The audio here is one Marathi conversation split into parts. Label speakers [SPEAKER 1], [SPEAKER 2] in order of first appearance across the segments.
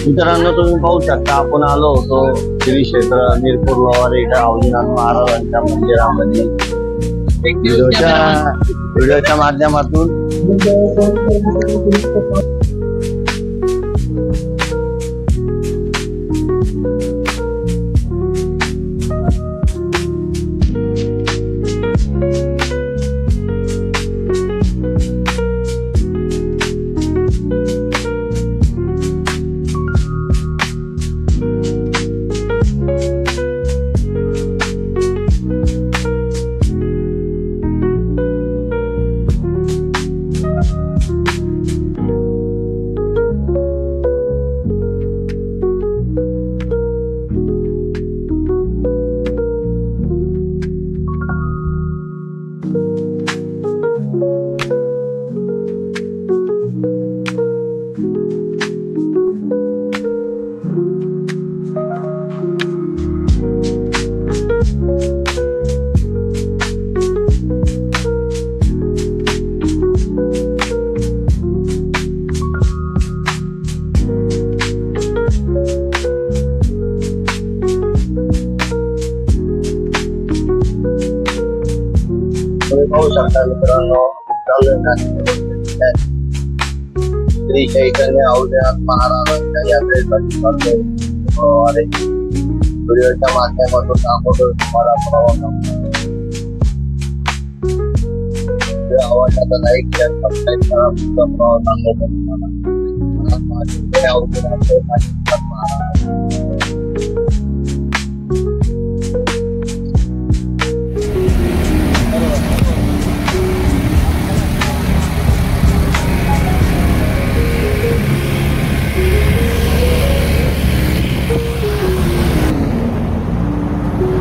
[SPEAKER 1] मित्रांनो, तुम्ही पाहू शकता आपण आलो होतो श्री क्षेत्र मिरपूर लोहार इथं अवधूतनाथ महाराजांच्या मंदिरामध्ये व्हिडिओच्या माध्यमातून पाहू शकता मित्रांनो, श्री चैतन्य अवधूतनाथ महाराजांच्या यात्रेसाठी व्हिडिओच्या माध्यमातून दाखवतो तुम्हाला प्रवास. आवडला तर लाईक शेअर सबस्क्राईब करा. पुढचा प्रवास दाखवतो तुम्हाला. अवधूतनाथ महाराज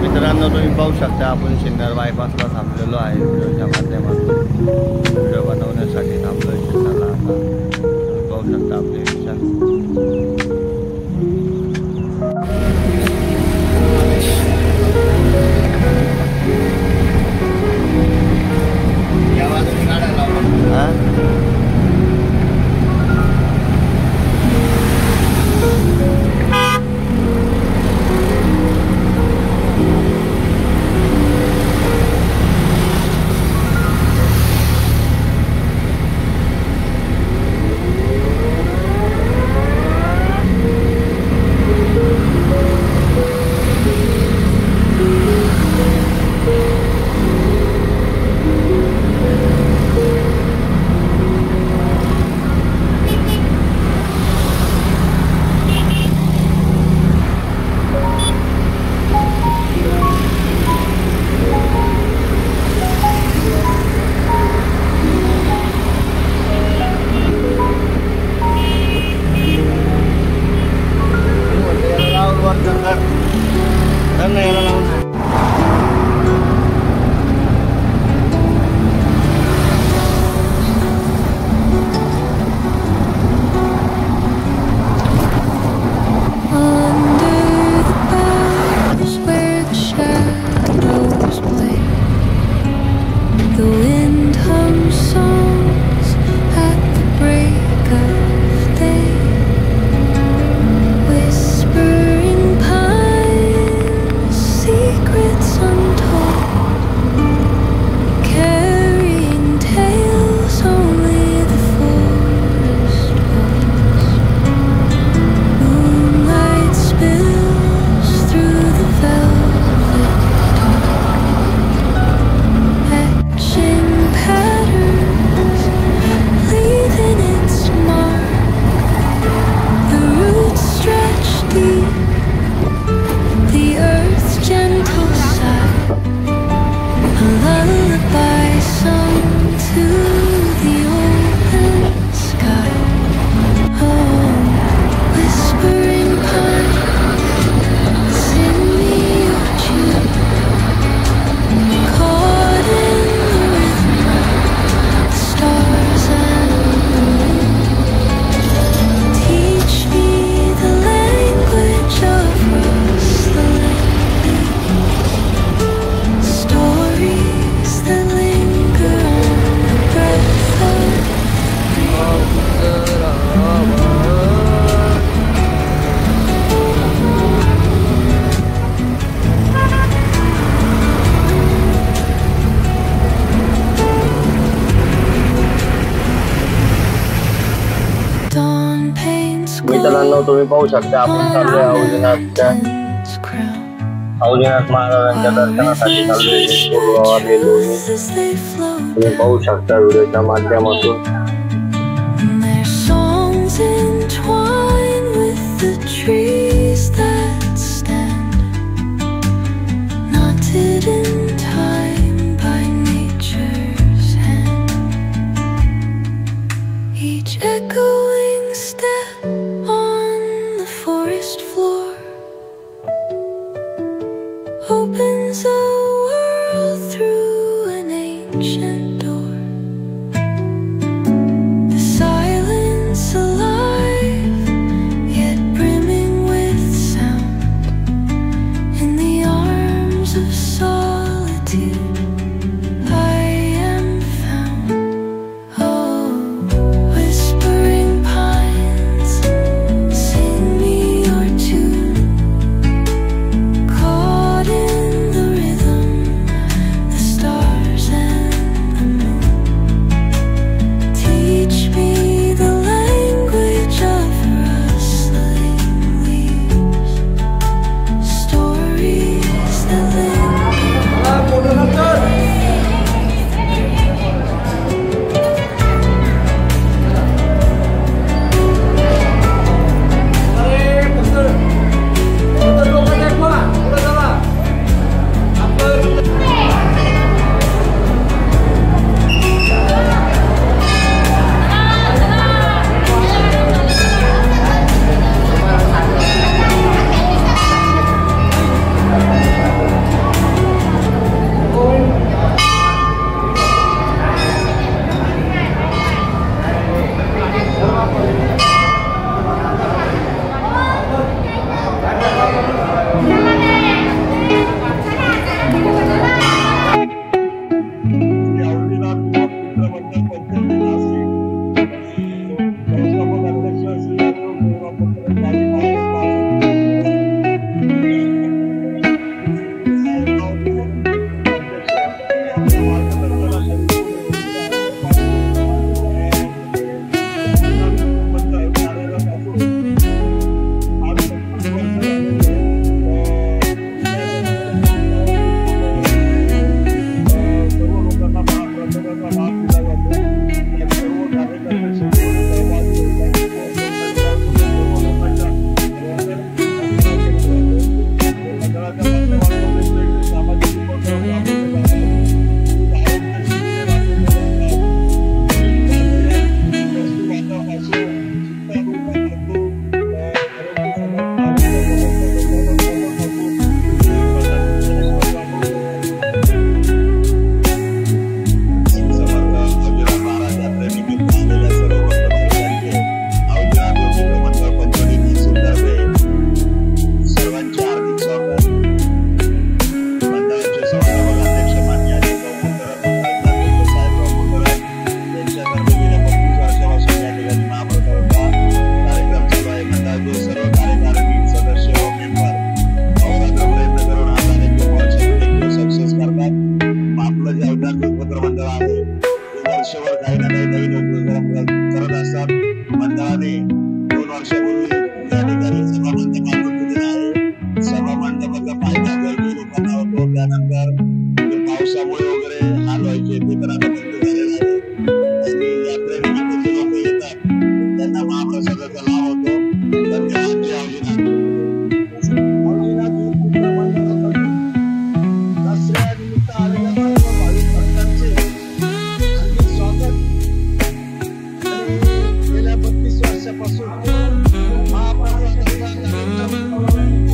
[SPEAKER 1] मित्रांनो, तुम्ही पाहू शकता आपण शिन्नर बायपासला थांबलेलो आहे. व्हिडिओच्या माध्यमातून व्हिडिओ बनवण्यासाठी थांबलोय शिन्नरला. आता पाहू शकता आपली रिक्षा. या बाजूने गाड्या लावल्या. मित्रांनो तुम्ही पाहू शकता आपण चाललोय औजिनाथ महाराजांच्या दर्शनासाठी चाललोय तुम्ही पाहू शकता व्हिडिओच्या माध्यमातून।
[SPEAKER 2] Opens a world through an ancient door. The silence alive, yet brimming with sound. In the arms of solitude, I am found. Oh, whispering pines, sing me your tune.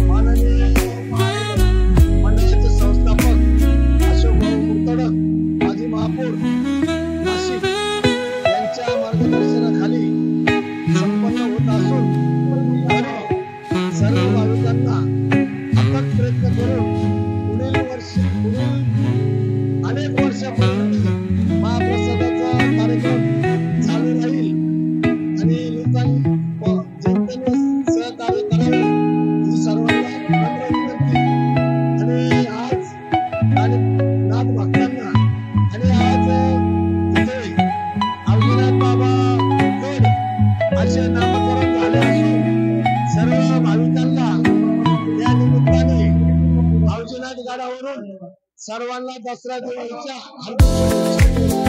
[SPEAKER 3] माननीय मंडळाचे संस्थापक अशोक भाऊ मुतडक सर्वांना दसरा दिवाळीच्या हार्दिक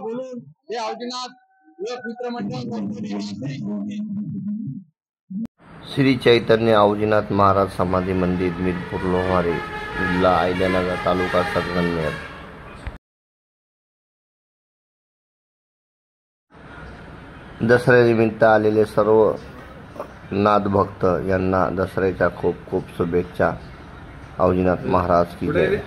[SPEAKER 3] बोलून हे अवजीनाथ युवक मित्र मंडळ
[SPEAKER 1] श्री चैतन्य अवजीनाथ महाराज समाधी मंदिर मिरपूर लोहारे जिल्हा अहिल्यानगर तालुका संगमनेर। दसऱ्यानिमित्त आलेले सर्व नाथभक्त यांना दसऱ्याच्या खूप खूप शुभेच्छा। अवजीनाथ महाराज की जय।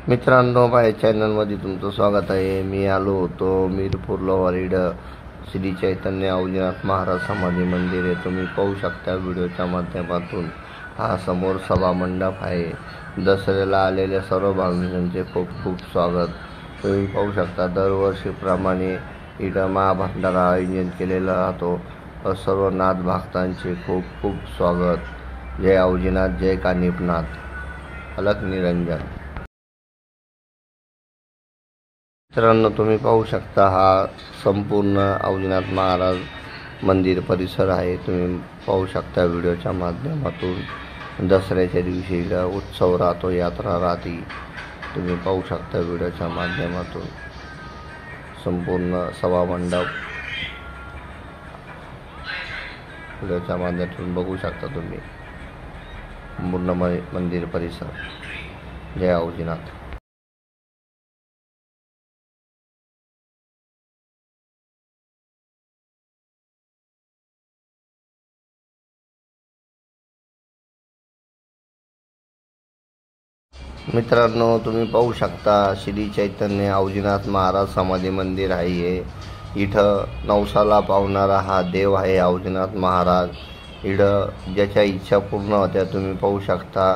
[SPEAKER 1] मित्रांनो, माझ्या चॅनलमध्ये तुमचं स्वागत आहे। मी आलो होतो मिरपूर लोहारी श्री चैतन्य अवजीनाथ महाराज समाधी मंदिर आहे। तुम्ही पाहू शकता व्हिडिओच्या माध्यमातून। हा समोर सभा मंडप आहे। दसऱ्याला आलेल्या सर्व भाविकांचे खूप खूप स्वागत। तुम्ही पाहू शकता दरवर्षीप्रमाणे इथं महाभंडारा आयोजन केलेला राहतो। सर्व नाथ भक्तांचे खूप खूप स्वागत। जय अवजीनाथ, जय कानिफनाथ, अलख निरंजन। मित्रांनो, तुम्ही पाहू शकता हा संपूर्ण अवजीनाथ महाराज मंदिर परिसर आहे। तुम्ही पाहू शकता व्हिडिओच्या माध्यमातून। दसऱ्याच्या दिवशी उत्सव राहतो, यात्रा राहते। तुम्ही पाहू शकता व्हिडिओच्या माध्यमातून संपूर्ण सभा मंडप व्हिडिओच्या माध्यमातून बघू शकता तुम्ही पूर्ण मंदिर परिसर। जय अवजीनाथ। मित्रांनो, तुम्ही पाहू शकता श्री चैतन्य अवजीनाथ महाराज समाधी मंदिर आहे। इथं नवसाला पावणारा हा देव आहे अवजीनाथ महाराज। इथं ज्याच्या इच्छा पूर्ण होत्या तुम्ही पाहू शकता।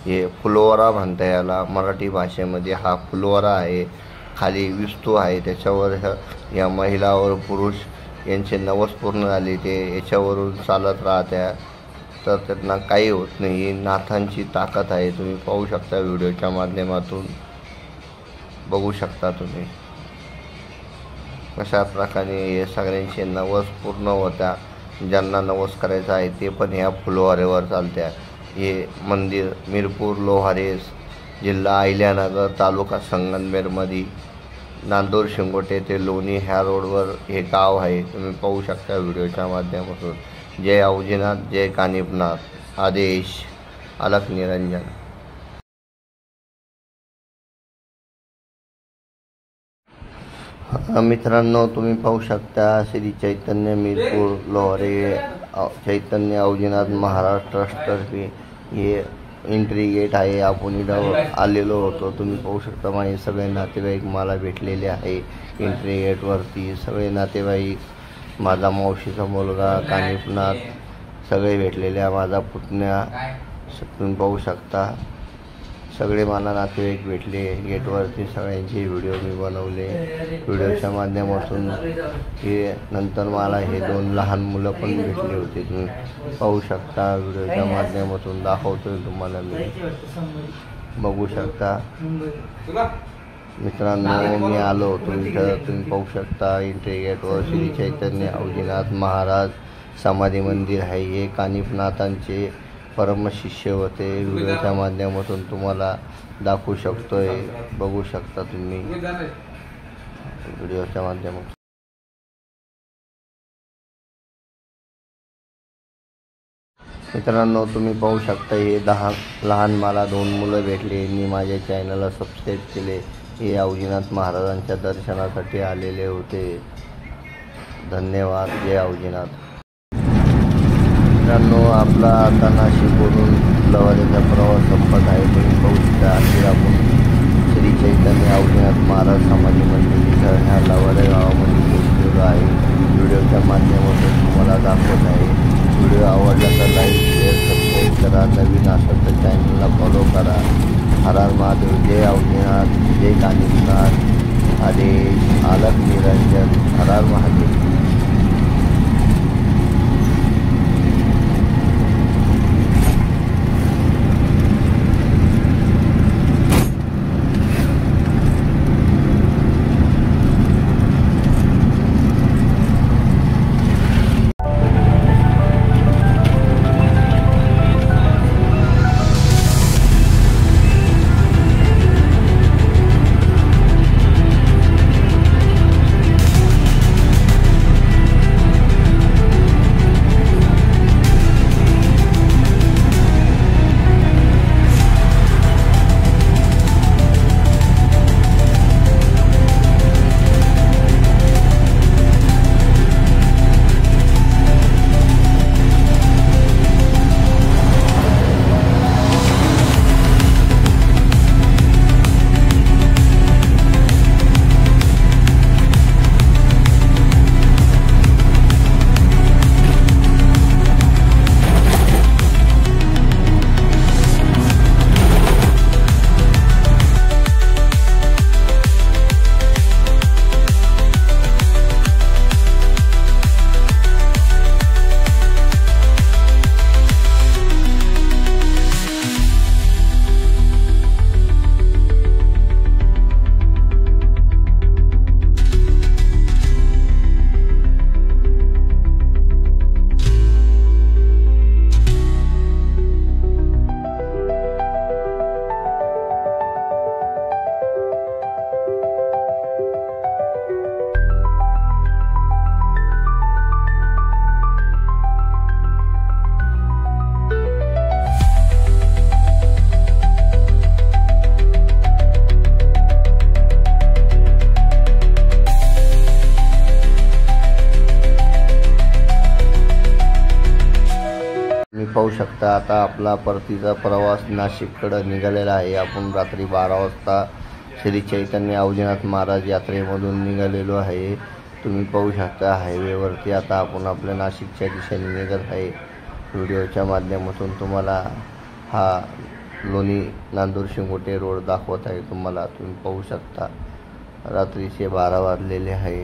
[SPEAKER 1] हे फुलवारा म्हणता याला मराठी भाषेमध्ये। हा फुलवारा आहे, खाली विस्तू आहे, त्याच्यावर या महिला व पुरुष यांचे नवस पूर्ण झाले ते याच्यावरून चालत राहत्या, तर त्यांना काही होत नाही। नाथांची ताकद आहे। तुम्ही पाहू शकता व्हिडिओच्या माध्यमातून बघू शकता तुम्ही कशा प्रकारे हे सगळ्यांचे नवस पूर्ण होत्या। ज्यांना नवस करायचा आहे ते पण ह्या फुलवारेवर चालत्या। हे मंदिर मिरपूर लोहारे जिल्हा अहिल्यानगर तालुका संगमनेरमध्ये नांदूर शिंगोटे ते लोणी ह्या रोडवर हे गाव आहे. तुम्ही पाहू शकता व्हिडिओच्या माध्यमातून. जय औजीनाथ, जय कानिफनाथ. आदेश अलक निरंजन. मित्रांनो, तुम्ही पाहू शकता श्री चैतन्य मिरपूर लोहारे चैतन्य औजीनाथ महाराज ट्रस्टतर्फे हे एंट्री गेट आहे. आपण इथं आलेलो होतो. तुम्ही पाहू शकता माझे सगळे नातेवाईक मला भेटलेले आहे एंट्री गेटवरती. सगळे नातेवाईक, माझा मावशीचा मुलगा कानिफनाथ सगळे भेटलेले आहे. माझा पुतण्या, तुम्ही पाहू शकता सगळे मला नातेवाईक भेटले गेटवरती. सगळ्यांचे व्हिडिओ मी बनवले व्हिडिओच्या माध्यमातून. हे नंतर मला हे 2 लहान मुलं पण भेटले होते. तुम्ही पाहू शकता व्हिडिओच्या माध्यमातून दाखवतोय तुम्हाला मी. बघू शकता मित्रांनो, मी आलो होतो इथं. तुम्ही पाहू शकता एंट्री गेटवर श्री चैतन्य औजीनाथ महाराज समाधी मंदिर आहे. हे कानिफनाथांचे परमशिष्य होते. व्हिडिओच्या माध्यमातून तुम्हाला दाखवू शकतोय. बघू शकता तुम्ही व्हिडिओच्या माध्यमातून. मित्रांनो, तुम्ही पाहू शकता हे 10 लहान मला 2 मुलं भेटले. यांनी माझ्या चॅनलला सबस्क्राईब केले. हे औजीनाथ महाराजांच्या दर्शनासाठी आलेले होते. धन्यवाद. जय औजीनाथ. मित्रांनो, आपला आता नाशिकवरून लवाऱ्याचा प्रवास संपत आहे. तुम्ही पाहू शकता अखेर आपण श्री चैतन्य औजीनाथ महाराज समाधी मंदिर इथं ह्या लवाऱ्या गावामध्ये पोहोचलेलो आहे. व्हिडिओच्या माध्यमातून तुम्हाला दाखवत आहे. व्हिडिओ आवडला तर लाईक, शेअर, सबस्क्राईब करा. नवीन असेल तर चॅनलला फॉलो करा. हर हर महादेव. जय औजीनाथ, जय कानिफनाथ. आदेश अलक निरंजन. हर हर महादेव. पाहू शकता आता आपला परतीचा प्रवास नाशिककडे निघालेला आहे. आपण रात्री 12 वाजता श्री चैतन्य औजीनाथ महाराज यात्रेमधून निघालेलो आहे. तुम्ही पाहू शकता हायवेवरती आता आपण आपल्या नाशिकच्या दिशेने निघत आहे. व्हिडिओच्या माध्यमातून तुम्हाला हा लोणी नांदूर शिंगोटे रोड दाखवत आहे तुम्हाला. तुम्ही पाहू शकता रात्रीचे 12 वाजलेले आहे.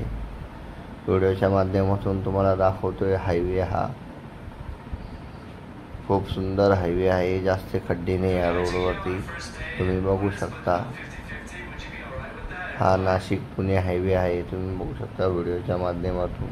[SPEAKER 1] व्हिडिओच्या माध्यमातून तुम्हाला दाखवतोय हायवे. हा खूप सुंदर हायवे आहे. जास्त खड्डे नाही या रोडवरती. तुम्ही बघू शकता हा नाशिक पुणे हायवे आहे. तुम्ही बघू शकता व्हिडिओच्या माध्यमातून.